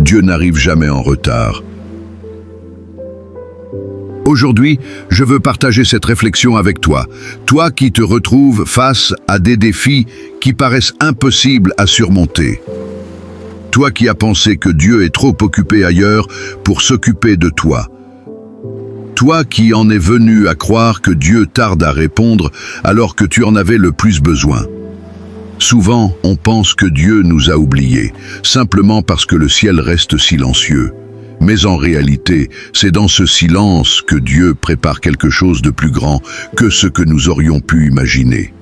Dieu n'arrive jamais en retard. Aujourd'hui, je veux partager cette réflexion avec toi, toi qui te retrouves face à des défis qui paraissent impossibles à surmonter. Toi qui as pensé que Dieu est trop occupé ailleurs pour s'occuper de toi. Toi qui en es venu à croire que Dieu tarde à répondre alors que tu en avais le plus besoin. Souvent, on pense que Dieu nous a oubliés, simplement parce que le ciel reste silencieux. Mais en réalité, c'est dans ce silence que Dieu prépare quelque chose de plus grand que ce que nous aurions pu imaginer.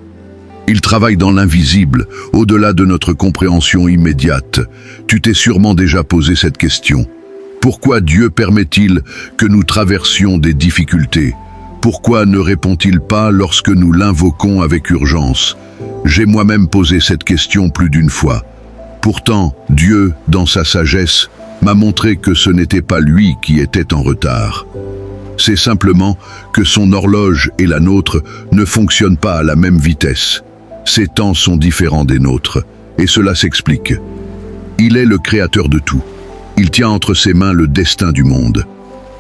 Il travaille dans l'invisible, au-delà de notre compréhension immédiate. Tu t'es sûrement déjà posé cette question. Pourquoi Dieu permet-il que nous traversions des difficultés? Pourquoi ne répond-il pas lorsque nous l'invoquons avec urgence? J'ai moi-même posé cette question plus d'une fois. Pourtant, Dieu, dans sa sagesse, m'a montré que ce n'était pas lui qui était en retard. C'est simplement que son horloge et la nôtre ne fonctionnent pas à la même vitesse. Ses temps sont différents des nôtres, et cela s'explique. Il est le créateur de tout. Il tient entre ses mains le destin du monde.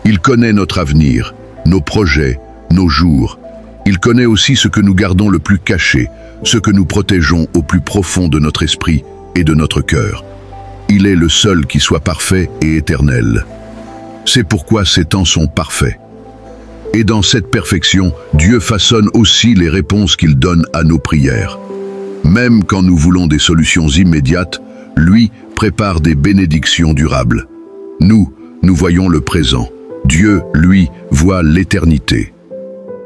Il connaît notre avenir, nos projets, nos jours. Il connaît aussi ce que nous gardons le plus caché, ce que nous protégeons au plus profond de notre esprit et de notre cœur. Il est le seul qui soit parfait et éternel. C'est pourquoi ses temps sont parfaits. Et dans cette perfection, Dieu façonne aussi les réponses qu'il donne à nos prières. Même quand nous voulons des solutions immédiates, lui prépare des bénédictions durables. Nous voyons le présent. Dieu, lui, voit l'éternité.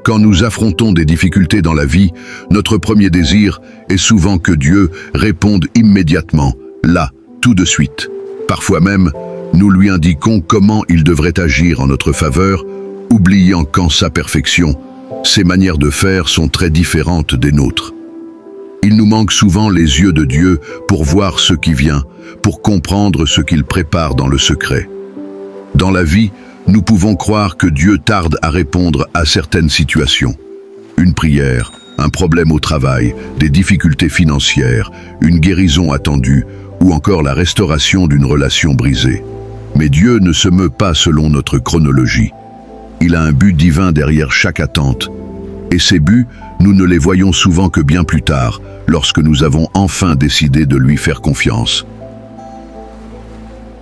Quand nous affrontons des difficultés dans la vie, notre premier désir est souvent que Dieu réponde immédiatement, là, tout de suite. Parfois même, nous lui indiquons comment il devrait agir en notre faveur, oubliant qu'en sa perfection, ses manières de faire sont très différentes des nôtres. Il nous manque souvent les yeux de Dieu pour voir ce qui vient, pour comprendre ce qu'il prépare dans le secret. Dans la vie, nous pouvons croire que Dieu tarde à répondre à certaines situations. Une prière, un problème au travail, des difficultés financières, une guérison attendue, ou encore la restauration d'une relation brisée. Mais Dieu ne se meut pas selon notre chronologie. Il a un but divin derrière chaque attente. Et ces buts, nous ne les voyons souvent que bien plus tard, lorsque nous avons enfin décidé de lui faire confiance.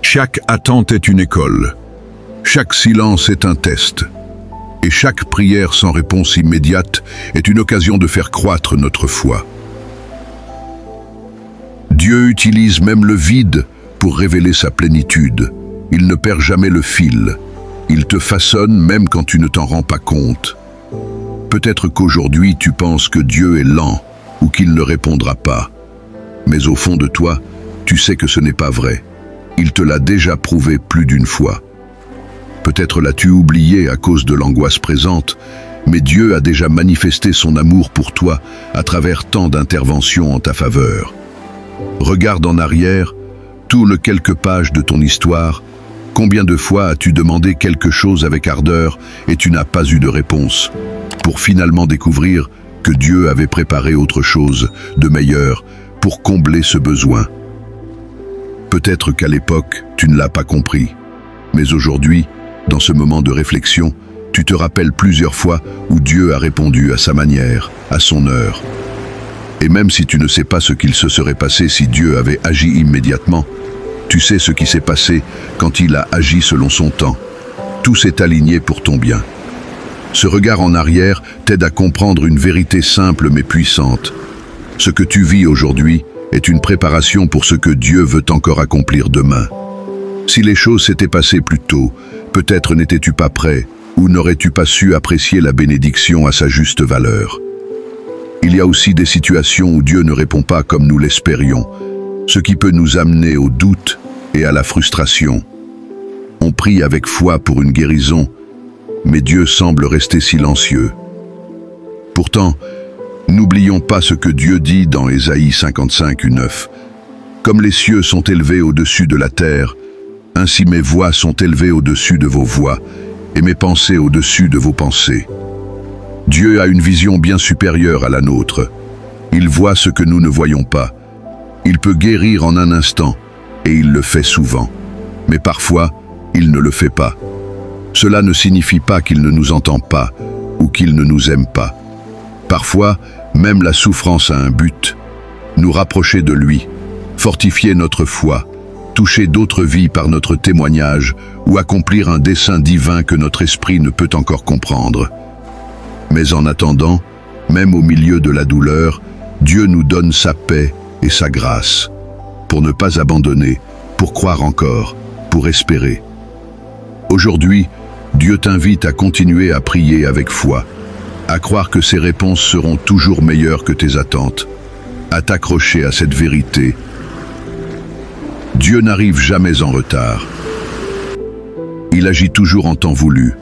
Chaque attente est une école. Chaque silence est un test. Et chaque prière sans réponse immédiate est une occasion de faire croître notre foi. Dieu utilise même le vide pour révéler sa plénitude. Il ne perd jamais le fil. Il te façonne même quand tu ne t'en rends pas compte. Peut-être qu'aujourd'hui tu penses que Dieu est lent ou qu'il ne répondra pas. Mais au fond de toi, tu sais que ce n'est pas vrai. Il te l'a déjà prouvé plus d'une fois. Peut-être l'as-tu oublié à cause de l'angoisse présente, mais Dieu a déjà manifesté son amour pour toi à travers tant d'interventions en ta faveur. Regarde en arrière, tourne quelques pages de ton histoire. Combien de fois as-tu demandé quelque chose avec ardeur et tu n'as pas eu de réponse, pour finalement découvrir que Dieu avait préparé autre chose, de meilleur, pour combler ce besoin? Peut-être qu'à l'époque, tu ne l'as pas compris, mais aujourd'hui, dans ce moment de réflexion, tu te rappelles plusieurs fois où Dieu a répondu à sa manière, à son heure. Et même si tu ne sais pas ce qu'il se serait passé si Dieu avait agi immédiatement, tu sais ce qui s'est passé quand il a agi selon son temps. Tout s'est aligné pour ton bien. Ce regard en arrière t'aide à comprendre une vérité simple mais puissante. Ce que tu vis aujourd'hui est une préparation pour ce que Dieu veut encore accomplir demain. Si les choses s'étaient passées plus tôt, peut-être n'étais-tu pas prêt ou n'aurais-tu pas su apprécier la bénédiction à sa juste valeur. Il y a aussi des situations où Dieu ne répond pas comme nous l'espérions, ce qui peut nous amener au doute et à la frustration. On prie avec foi pour une guérison, mais Dieu semble rester silencieux. Pourtant, n'oublions pas ce que Dieu dit dans Ésaïe 55:9. « Comme les cieux sont élevés au-dessus de la terre, ainsi mes voix sont élevées au-dessus de vos voix, et mes pensées au-dessus de vos pensées. » Dieu a une vision bien supérieure à la nôtre. Il voit ce que nous ne voyons pas. Il peut guérir en un instant, et il le fait souvent. Mais parfois, il ne le fait pas. Cela ne signifie pas qu'il ne nous entend pas ou qu'il ne nous aime pas. Parfois, même la souffrance a un but. Nous rapprocher de lui, fortifier notre foi, toucher d'autres vies par notre témoignage ou accomplir un dessein divin que notre esprit ne peut encore comprendre. Mais en attendant, même au milieu de la douleur, Dieu nous donne sa paix et sa grâce, pour ne pas abandonner, pour croire encore, pour espérer. Aujourd'hui, Dieu t'invite à continuer à prier avec foi, à croire que ses réponses seront toujours meilleures que tes attentes, à t'accrocher à cette vérité. Dieu n'arrive jamais en retard. Il agit toujours en temps voulu,